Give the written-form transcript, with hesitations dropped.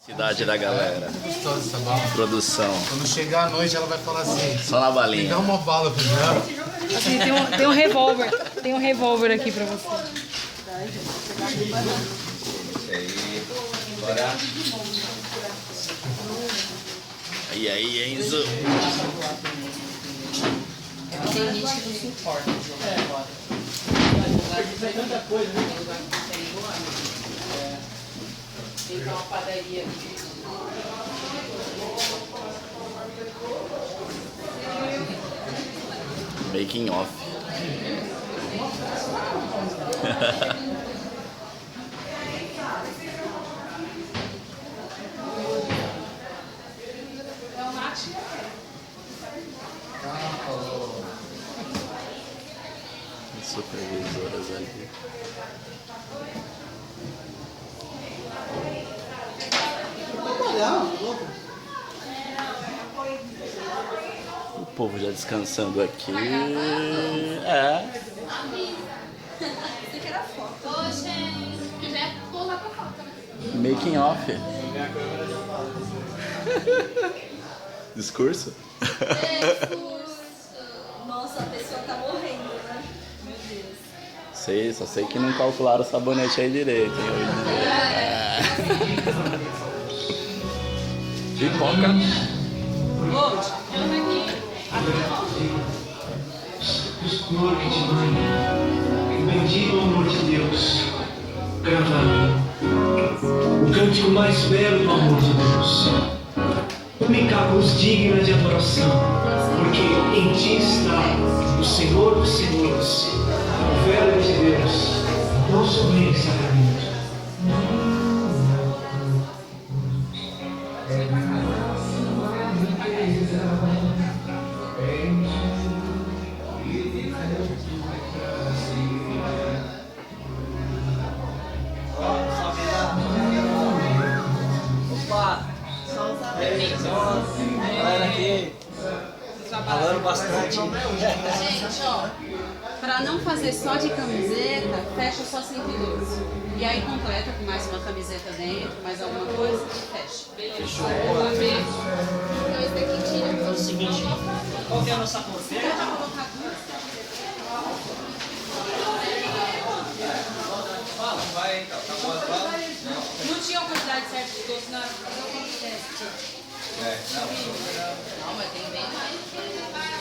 Cidade da galera. Gostou dessa bala? Produção. Quando chegar à noite, ela vai falar assim: Só na me balinha. dá uma bala pra mim. Assim, tem um revólver. Tem um revólver aqui pra você. Isso aí. Bora. Aí, Enzo. Tem gente que não suporta o jogo agora. Tem tanta coisa, né? Tem uma padaria aqui. Making off. Supervisoras ali. O povo já descansando aqui. É. Você quer a foto? Oxe, se quiser, vou lá pra foto. Making off. Discurso? Nossa, a pessoa tá morrendo, né? Meu Deus. Sei, só sei que não calcularam o sabonete aí direito. Hein? Pipoca. Glória de mãe, bendito o amor de Deus, gravado, o cântico mais belo do amor de Deus, única cruz digna de adoração, porque em ti está o Senhor dos Senhores, o Verbo de Deus, nosso bem e sacramento. Galera aqui, falando bastante. Gente, ó, pra não fazer só de camiseta, fecha só 112. E aí completa com mais uma camiseta dentro, mais alguma coisa, fecha. Fechou. Então, esse daqui tira. É o seguinte, qual que é a nossa porteira? Você vai colocar duas. Vai, então, tá bom, fala. Não tinha a quantidade certa de doce, não. Fazer o teste. É, não. Não, mas tem bem mais.